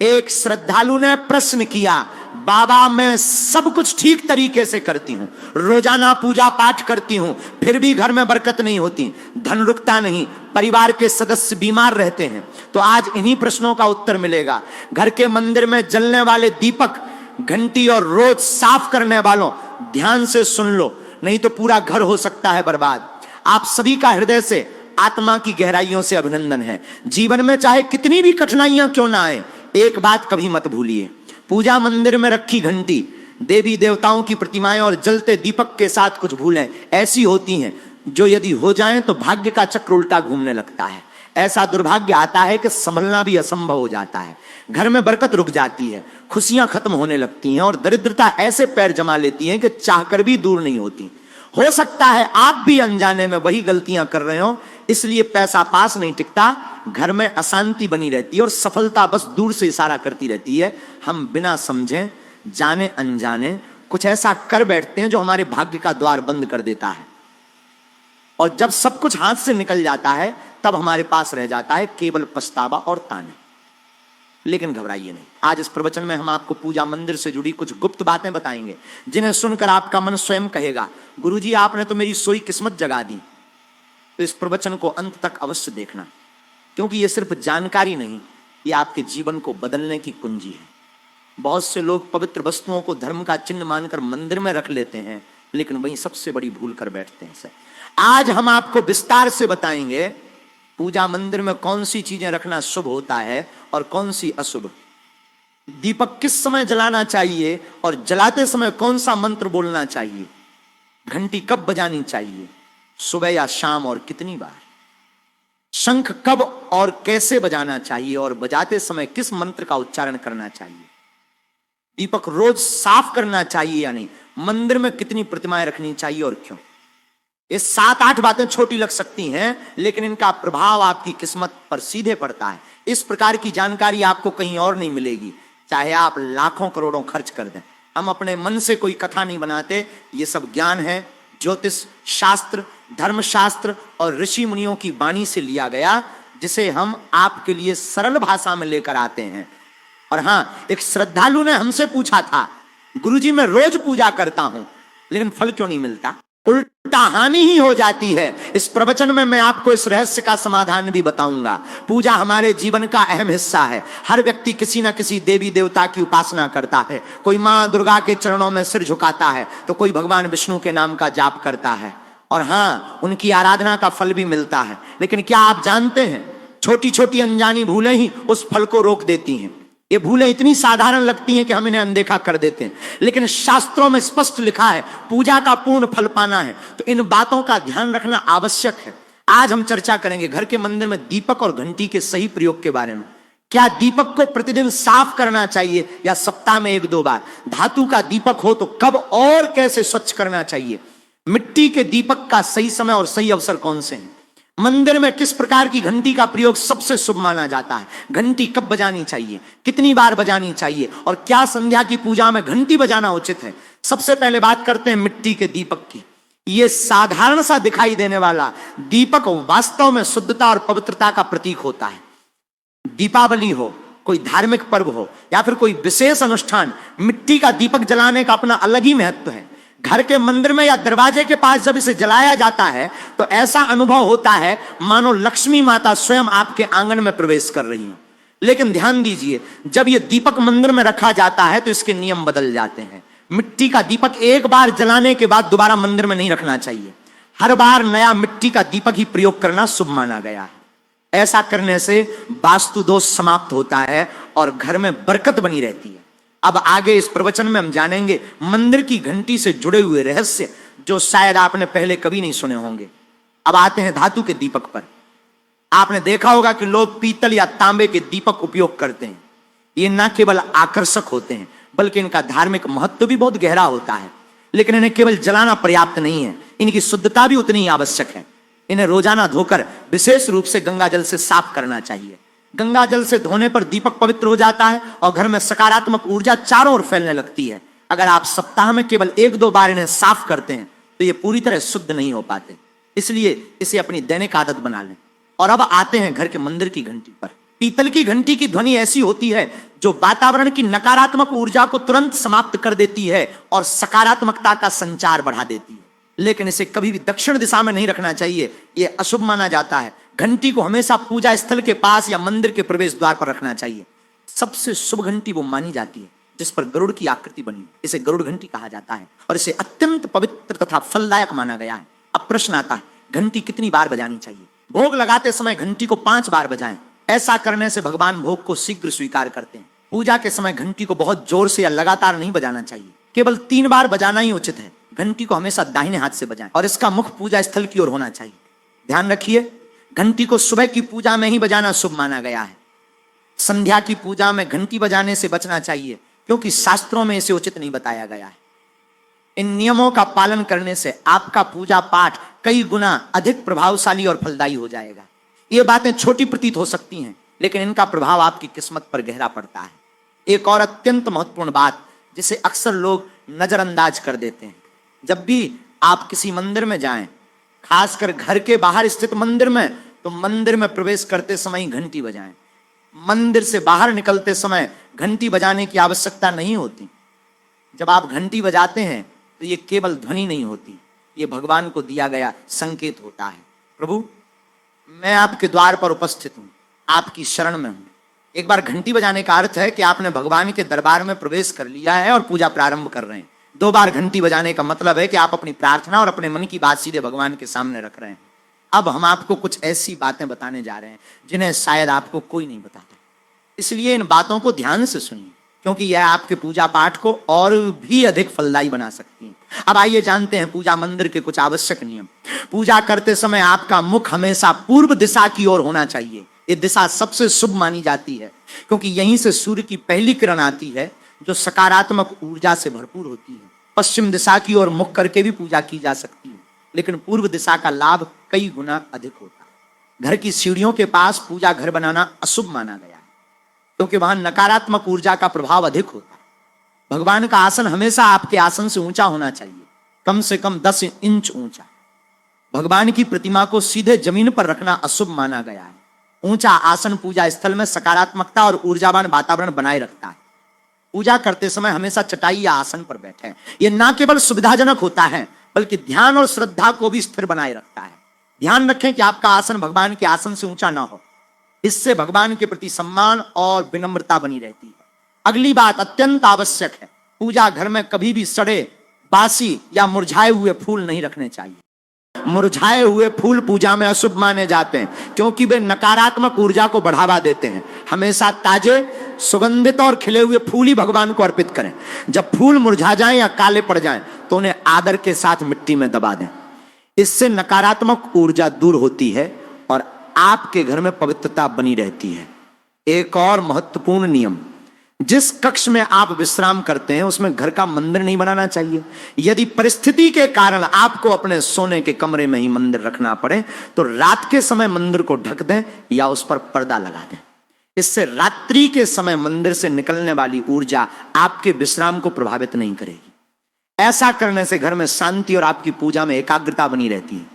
एक श्रद्धालु ने प्रश्न किया, बाबा मैं सब कुछ ठीक तरीके से करती हूँ, रोजाना पूजा पाठ करती हूँ, फिर भी घर में बरकत नहीं होती, धन रुकता नहीं, परिवार के सदस्य बीमार रहते हैं। तो आज इन्हीं प्रश्नों का उत्तर मिलेगा। घर के मंदिर में जलने वाले दीपक, घंटी और रोज साफ करने वालों, ध्यान से सुन लो, नहीं तो पूरा घर हो सकता है बर्बाद। आप सभी का हृदय से, आत्मा की गहराइयों से अभिनंदन है। जीवन में चाहे कितनी भी कठिनाइयां क्यों ना आए, एक बात कभी मत भूलिए, पूजा मंदिर में रखी घंटी, देवी देवताओं की प्रतिमाएं और जलते दीपक के साथ कुछ भूलें ऐसी होती हैं जो यदि हो जाएं तो भाग्य का चक्र उल्टा घूमने लगता है। ऐसा दुर्भाग्य आता है कि संभलना भी असंभव हो जाता है, घर में बरकत रुक जाती है, खुशियां खत्म होने लगती हैं और दरिद्रता ऐसे पैर जमा लेती है कि चाहकर भी दूर नहीं होती। हो सकता है आप भी अनजाने में वही गलतियां कर रहे हो, इसलिए पैसा पास नहीं टिकता, घर में अशांति बनी रहती है और सफलता बस दूर से इशारा करती रहती है। हम बिना समझे, जाने अनजाने कुछ ऐसा कर बैठते हैं जो हमारे भाग्य का द्वार बंद कर देता है, और जब सब कुछ हाथ से निकल जाता है तब हमारे पास रह जाता है केवल पछतावा और ताने। लेकिन घबराइए नहीं, आज इस प्रवचन में हम आपको पूजा मंदिर से जुड़ी कुछ गुप्त बातें बताएंगे जिन्हें सुनकर आपका मन स्वयं कहेगा, गुरुजी आपने तो मेरी सोई किस्मत जगा दी। तो इस प्रवचन को अंत तक अवश्य देखना, क्योंकि ये सिर्फ जानकारी नहीं, ये आपके जीवन को बदलने की कुंजी है। बहुत से लोग पवित्र वस्तुओं को धर्म का चिन्ह मानकर मंदिर में रख लेते हैं, लेकिन वही सबसे बड़ी भूल कर बैठते हैं। आज हम आपको विस्तार से बताएंगे पूजा मंदिर में कौन सी चीजें रखना शुभ होता है और कौन सी अशुभ, दीपक किस समय जलाना चाहिए और जलाते समय कौन सा मंत्र बोलना चाहिए, घंटी कब बजानी चाहिए, सुबह या शाम और कितनी बार, शंख कब और कैसे बजाना चाहिए और बजाते समय किस मंत्र का उच्चारण करना चाहिए, दीपक रोज साफ करना चाहिए या नहीं, मंदिर में कितनी प्रतिमाएं रखनी चाहिए और क्यों। ये 7-8 बातें छोटी लग सकती हैं, लेकिन इनका प्रभाव आपकी किस्मत पर सीधे पड़ता है। इस प्रकार की जानकारी आपको कहीं और नहीं मिलेगी, चाहे आप लाखों करोड़ों खर्च कर दें। हम अपने मन से कोई कथा नहीं बनाते, ये सब ज्ञान है, ज्योतिष शास्त्र, धर्मशास्त्र और ऋषि मुनियों की वाणी से लिया गया, जिसे हम आपके लिए सरल भाषा में लेकर आते हैं। और हाँ, एक श्रद्धालु ने हमसे पूछा था, गुरुजी मैं रोज पूजा करता हूं लेकिन फल क्यों नहीं मिलता, उल्टा हानि ही हो जाती है। इस प्रवचन में मैं आपको इस रहस्य का समाधान भी बताऊंगा। पूजा हमारे जीवन का अहम हिस्सा है। हर व्यक्ति किसी न किसी देवी देवता की उपासना करता है। कोई मां दुर्गा के चरणों में सिर झुकाता है तो कोई भगवान विष्णु के नाम का जाप करता है, और हाँ, उनकी आराधना का फल भी मिलता है। लेकिन क्या आप जानते हैं, छोटी छोटी अनजानी भूलें ही उस फल को रोक देती हैं। ये भूलें इतनी साधारण लगती हैं कि हम इन्हें अनदेखा कर देते हैं, लेकिन शास्त्रों में स्पष्ट लिखा है पूजा का पूर्ण फल पाना है तो इन बातों का ध्यान रखना आवश्यक है। आज हम चर्चा करेंगे घर के मंदिर में दीपक और घंटी के सही प्रयोग के बारे में। क्या दीपक को प्रतिदिन साफ करना चाहिए या सप्ताह में 1-2 बार? धातु का दीपक हो तो कब और कैसे स्वच्छ करना चाहिए? मिट्टी के दीपक का सही समय और सही अवसर कौन से हैं? मंदिर में किस प्रकार की घंटी का प्रयोग सबसे शुभ माना जाता है? घंटी कब बजानी चाहिए, कितनी बार बजानी चाहिए और क्या संध्या की पूजा में घंटी बजाना उचित है? सबसे पहले बात करते हैं मिट्टी के दीपक की। यह साधारण सा दिखाई देने वाला दीपक वास्तव में शुद्धता और पवित्रता का प्रतीक होता है। दीपावली हो, कोई धार्मिक पर्व हो या फिर कोई विशेष अनुष्ठान, मिट्टी का दीपक जलाने का अपना अलग ही महत्व है। घर के मंदिर में या दरवाजे के पास जब इसे जलाया जाता है तो ऐसा अनुभव होता है मानो लक्ष्मी माता स्वयं आपके आंगन में प्रवेश कर रही है। लेकिन ध्यान दीजिए, जब यह दीपक मंदिर में रखा जाता है तो इसके नियम बदल जाते हैं। मिट्टी का दीपक एक बार जलाने के बाद दोबारा मंदिर में नहीं रखना चाहिए। हर बार नया मिट्टी का दीपक ही प्रयोग करना शुभ माना गया है। ऐसा करने से वास्तु दोष समाप्त होता है और घर में बरकत बनी रहती है। अब आगे इस प्रवचन में हम जानेंगे मंदिर की घंटी से जुड़े हुए रहस्य जो शायद आपने पहले कभी नहीं सुने होंगे। अब आते हैं धातु के दीपक पर। आपने देखा होगा कि लोग पीतल या तांबे के दीपक उपयोग करते हैं। ये न केवल आकर्षक होते हैं बल्कि इनका धार्मिक महत्व भी बहुत गहरा होता है। लेकिन इन्हें केवल जलाना पर्याप्त नहीं है, इनकी शुद्धता भी उतनी ही आवश्यक है। इन्हें रोजाना धोकर विशेष रूप से गंगा जल से साफ करना चाहिए। गंगा जल से धोने पर दीपक पवित्र हो जाता है और घर में सकारात्मक ऊर्जा चारों ओर फैलने लगती है। अगर आप सप्ताह में केवल 1-2 बार इन्हें साफ करते हैं तो ये पूरी तरह शुद्ध नहीं हो पाते, इसलिए इसे अपनी दैनिक आदत बना लें। और अब आते हैं घर के मंदिर की घंटी पर। पीतल की घंटी की ध्वनि ऐसी होती है जो वातावरण की नकारात्मक ऊर्जा को तुरंत समाप्त कर देती है और सकारात्मकता का संचार बढ़ा देती है। लेकिन इसे कभी भी दक्षिण दिशा में नहीं रखना चाहिए, यह अशुभ माना जाता है। घंटी को हमेशा पूजा स्थल के पास या मंदिर के प्रवेश द्वार पर रखना चाहिए। सबसे शुभ घंटी वो मानी जाती है जिस पर गरुड़ की आकृति बनी, इसे गरुड़ घंटी कहा जाता है और इसे अत्यंत पवित्र तथा फलदायक माना गया है। अब प्रश्न आता है, घंटी कितनी बार बजानी चाहिए? भोग लगाते समय घंटी को 5 बार बजाएं। ऐसा करने से भगवान भोग को शीघ्र स्वीकार करते हैं। पूजा के समय घंटी को बहुत जोर से या लगातार नहीं बजाना चाहिए, केवल 3 बार बजाना ही उचित है। घंटी को हमेशा दाहिने हाथ से बजाएं और इसका मुख पूजा स्थल की ओर होना चाहिए। ध्यान रखिए, घंटी को सुबह की पूजा में ही बजाना शुभ माना गया है। संध्या की पूजा में घंटी बजाने से बचना चाहिए क्योंकि शास्त्रों में इसे उचित नहीं बताया गया है। इन नियमों का पालन करने से आपका पूजा पाठ कई गुना अधिक प्रभावशाली और फलदायी हो जाएगा। ये बातें छोटी प्रतीत हो सकती हैं, लेकिन इनका प्रभाव आपकी किस्मत पर गहरा पड़ता है। एक और अत्यंत महत्वपूर्ण बात जिसे अक्सर लोग नजरअंदाज कर देते हैं, जब भी आप किसी मंदिर में जाएं, खासकर घर के बाहर स्थित मंदिर में, तो मंदिर में प्रवेश करते समय घंटी बजाएं। मंदिर से बाहर निकलते समय घंटी बजाने की आवश्यकता नहीं होती। जब आप घंटी बजाते हैं तो ये केवल ध्वनि नहीं होती, ये भगवान को दिया गया संकेत होता है। प्रभु, मैं आपके द्वार पर उपस्थित हूं, आपकी शरण में हूं। एक बार घंटी बजाने का अर्थ है कि आपने भगवान के दरबार में प्रवेश कर लिया है और पूजा प्रारंभ कर रहे हैं। 2 बार घंटी बजाने का मतलब है कि आप अपनी प्रार्थना और अपने मन की बात सीधे भगवान के सामने रख रहे हैं। अब हम आपको कुछ ऐसी बातें बताने जा रहे हैं जिन्हें शायद आपको कोई नहीं बताता, इसलिए इन बातों को ध्यान से सुनिए क्योंकि यह आपके पूजा पाठ को और भी अधिक फलदायी बना सकती है। अब आइए जानते हैं पूजा मंदिर के कुछ आवश्यक नियम। पूजा करते समय आपका मुख हमेशा पूर्व दिशा की ओर होना चाहिए। ये दिशा सबसे शुभ मानी जाती है क्योंकि यहीं से सूर्य की पहली किरण आती है जो सकारात्मक ऊर्जा से भरपूर होती है। पश्चिम दिशा की ओर मुख करके भी पूजा की जा सकती है, लेकिन पूर्व दिशा का लाभ कई गुना अधिक होता है। घर की सीढ़ियों के पास पूजा घर बनाना अशुभ माना गया है क्योंकि वहां नकारात्मक ऊर्जा का प्रभाव अधिक होता है। भगवान का आसन हमेशा आपके आसन से ऊंचा होना चाहिए, कम से कम 10 इंच ऊंचा। भगवान की प्रतिमा को सीधे जमीन पर रखना अशुभ माना गया है। ऊंचा आसन पूजा स्थल में सकारात्मकता और ऊर्जावान वातावरण बनाए रखता है। पूजा करते समय हमेशा चटाई या आसन पर बैठें। यह न केवल सुविधाजनक होता है बल्कि ध्यान और श्रद्धा को भी स्थिर बनाए रखता है। ध्यान रखें कि आपका आसन भगवान के आसन से ऊंचा ना हो, इससे भगवान के प्रति सम्मान और विनम्रता बनी रहती है। अगली बात अत्यंत आवश्यक है, पूजा घर में कभी भी सड़े, बासी या मुरझाए हुए फूल नहीं रखने चाहिए। मुरझाए हुए फूल पूजा में अशुभ माने जाते हैं क्योंकि वे नकारात्मक ऊर्जा को बढ़ावा देते हैं। हमेशा ताजे, सुगंधित और खिले हुए फूल ही भगवान को अर्पित करें। जब फूल मुरझा जाएं या काले पड़ जाएं तो उन्हें आदर के साथ मिट्टी में दबा दें। इससे नकारात्मक ऊर्जा दूर होती है और आपके घर में पवित्रता बनी रहती है। एक और महत्वपूर्ण नियम, जिस कक्ष में आप विश्राम करते हैं उसमें घर का मंदिर नहीं बनाना चाहिए। यदि परिस्थिति के कारण आपको अपने सोने के कमरे में ही मंदिर रखना पड़े तो रात के समय मंदिर को ढक दें या उस पर पर्दा लगा दें। इससे रात्रि के समय मंदिर से निकलने वाली ऊर्जा आपके विश्राम को प्रभावित नहीं करेगी। ऐसा करने से घर में शांति और आपकी पूजा में एकाग्रता बनी रहती है।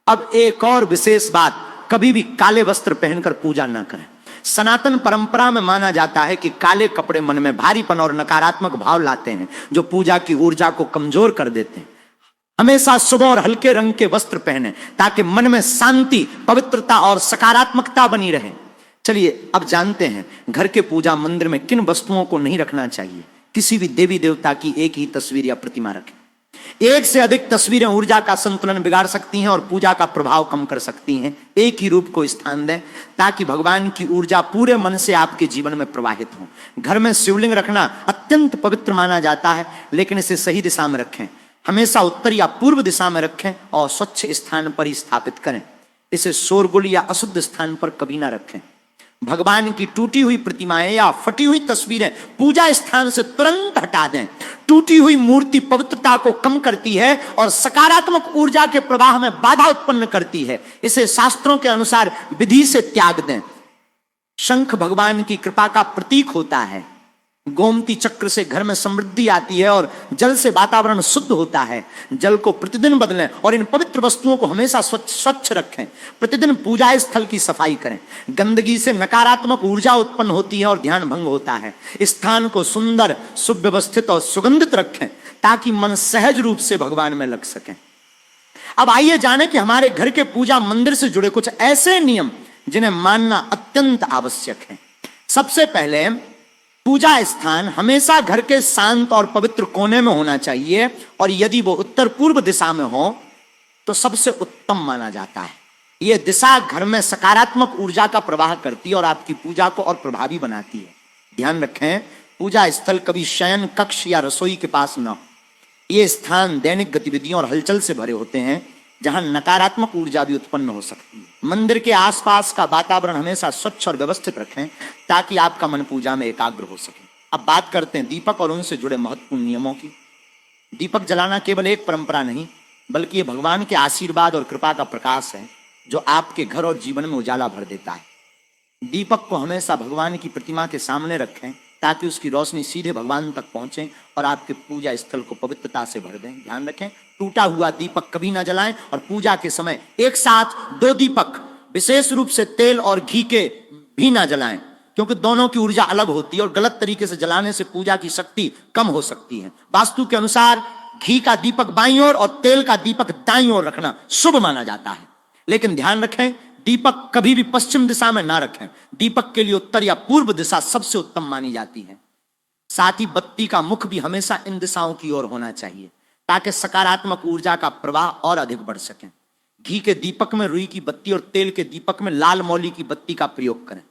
अब एक और विशेष बात, कभी भी काले वस्त्र पहनकर पूजा न करें। सनातन परंपरा में माना जाता है कि काले कपड़े मन में भारीपन और नकारात्मक भाव लाते हैं जो पूजा की ऊर्जा को कमजोर कर देते हैं। हमेशा शुभ और हल्के रंग के वस्त्र पहने ताकि मन में शांति, पवित्रता और सकारात्मकता बनी रहे। चलिए अब जानते हैं घर के पूजा मंदिर में किन वस्तुओं को नहीं रखना चाहिए। किसी भी देवी देवता की एक ही तस्वीर या प्रतिमा रखें। एक से अधिक तस्वीरें ऊर्जा का संतुलन बिगाड़ सकती हैं और पूजा का प्रभाव कम कर सकती हैं। एक ही रूप को स्थान दें ताकि भगवान की ऊर्जा पूरे मन से आपके जीवन में प्रवाहित हो। घर में शिवलिंग रखना अत्यंत पवित्र माना जाता है, लेकिन इसे सही दिशा में रखें। हमेशा उत्तर या पूर्व दिशा में रखें और स्वच्छ स्थान पर ही स्थापित करें। इसे शोरगुल या अशुद्ध स्थान पर कभी ना रखें। भगवान की टूटी हुई प्रतिमाएं या फटी हुई तस्वीरें पूजा स्थान से तुरंत हटा दें। टूटी हुई मूर्ति पवित्रता को कम करती है और सकारात्मक ऊर्जा के प्रवाह में बाधा उत्पन्न करती है। इसे शास्त्रों के अनुसार विधि से त्याग दें। शंख भगवान की कृपा का प्रतीक होता है। गोमती चक्र से घर में समृद्धि आती है और जल से वातावरण शुद्ध होता है। जल को प्रतिदिन बदलें और इन पवित्र वस्तुओं को हमेशा स्वच्छ रखें। प्रतिदिन पूजा स्थल की सफाई करें। गंदगी से नकारात्मक ऊर्जा उत्पन्न होती है और ध्यान भंग होता है। स्थान को सुंदर, सुव्यवस्थित और सुगंधित रखें ताकि मन सहज रूप से भगवान में लग सके। अब आइए जाने कि हमारे घर के पूजा मंदिर से जुड़े कुछ ऐसे नियम जिन्हें मानना अत्यंत आवश्यक है। सबसे पहले, पूजा स्थान हमेशा घर के शांत और पवित्र कोने में होना चाहिए और यदि वो उत्तर पूर्व दिशा में हो तो सबसे उत्तम माना जाता है। यह दिशा घर में सकारात्मक ऊर्जा का प्रवाह करती है और आपकी पूजा को और प्रभावी बनाती है। ध्यान रखें, पूजा स्थल कभी शयन कक्ष या रसोई के पास न हो। ये स्थान दैनिक गतिविधियों और हलचल से भरे होते हैं जहां नकारात्मक ऊर्जा भी उत्पन्न हो सकती है। मंदिर के आसपास का वातावरण हमेशा स्वच्छ और व्यवस्थित रखें ताकि आपका मन पूजा में एकाग्र हो सके। अब बात करते हैं दीपक और उनसे जुड़े महत्वपूर्ण नियमों की। दीपक जलाना केवल एक परंपरा नहीं बल्कि ये भगवान के आशीर्वाद और कृपा का प्रकाश है जो आपके घर और जीवन में उजाला भर देता है। दीपक को हमेशा भगवान की प्रतिमा के सामने रखें ताकि उसकी रोशनी सीधे भगवान तक पहुंचे और आपके पूजा स्थल को पवित्रता से भर दें। ध्यान रखें, टूटा हुआ दीपक कभी ना जलाएं और पूजा के समय एक साथ 2 दीपक, विशेष रूप से तेल और घी के, भी ना जलाएं क्योंकि दोनों की ऊर्जा अलग होती है और गलत तरीके से जलाने से पूजा की शक्ति कम हो सकती है। वास्तु के अनुसार घी का दीपक बाईं ओर और तेल का दीपक दाईं ओर रखना शुभ माना जाता है। लेकिन ध्यान रखें, दीपक कभी भी पश्चिम दिशा में ना रखें। दीपक के लिए उत्तर या पूर्व दिशा सबसे उत्तम मानी जाती है। साथ ही बत्ती का मुख भी हमेशा इन दिशाओं की ओर होना चाहिए ताकि सकारात्मक ऊर्जा का प्रवाह और अधिक बढ़ सके। घी के दीपक में रुई की बत्ती और तेल के दीपक में लाल मौली की बत्ती का प्रयोग करें।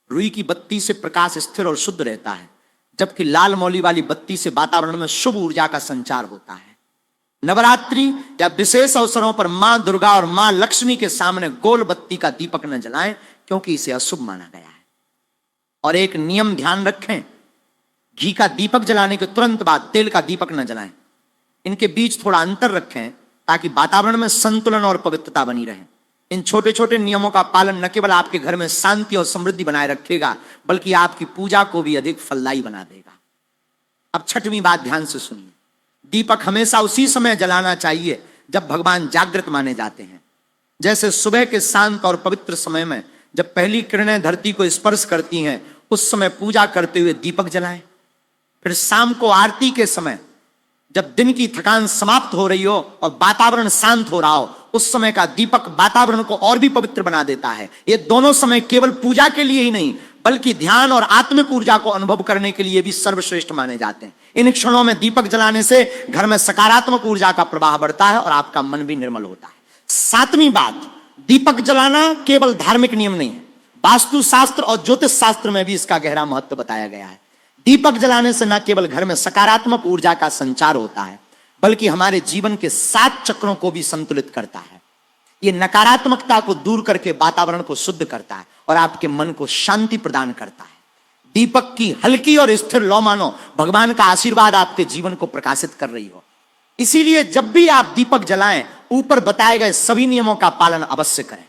रुई की बत्ती से प्रकाश स्थिर और शुद्ध रहता है जबकि लाल मौली वाली बत्ती से वातावरण में शुभ ऊर्जा का संचार होता है। नवरात्रि या विशेष अवसरों पर मां दुर्गा और मां लक्ष्मी के सामने गोल बत्ती का दीपक न जलाएं क्योंकि इसे अशुभ माना गया है। और एक नियम ध्यान रखें, घी का दीपक जलाने के तुरंत बाद तेल का दीपक न जलाएं। इनके बीच थोड़ा अंतर रखें ताकि वातावरण में संतुलन और पवित्रता बनी रहे। इन छोटे छोटे नियमों का पालन न केवल आपके घर में शांति और समृद्धि बनाए रखेगा बल्कि आपकी पूजा को भी अधिक फलदायी बना देगा। अब छठवीं बात ध्यान से सुनिए, दीपक हमेशा उसी समय जलाना चाहिए जब भगवान जागृत माने जाते हैं। जैसे सुबह के शांत और पवित्र समय में जब पहली किरणें धरती को स्पर्श करती हैं उस समय पूजा करते हुए दीपक जलाएं। फिर शाम को आरती के समय जब दिन की थकान समाप्त हो रही हो और वातावरण शांत हो रहा हो उस समय का दीपक वातावरण को और भी पवित्र बना देता है। ये दोनों समय केवल पूजा के लिए ही नहीं बल्कि ध्यान और आत्मिक ऊर्जा को अनुभव करने के लिए भी सर्वश्रेष्ठ माने जाते हैं। इन क्षणों में दीपक जलाने से घर में सकारात्मक ऊर्जा का प्रवाह बढ़ता है और आपका मन भी निर्मल होता है। सातवीं बात, दीपक जलाना केवल धार्मिक नियम नहीं है, वास्तु शास्त्र और ज्योतिष शास्त्र में भी इसका गहरा महत्व बताया गया है। दीपक जलाने से न केवल घर में सकारात्मक ऊर्जा का संचार होता है बल्कि हमारे जीवन के 7 चक्रों को भी संतुलित करता है। ये नकारात्मकता को दूर करके वातावरण को शुद्ध करता है और आपके मन को शांति प्रदान करता है। दीपक की हल्की और स्थिर लौ मानो भगवान का आशीर्वाद आपके जीवन को प्रकाशित कर रही हो। इसीलिए जब भी आप दीपक जलाएं ऊपर बताए गए सभी नियमों का पालन अवश्य करें।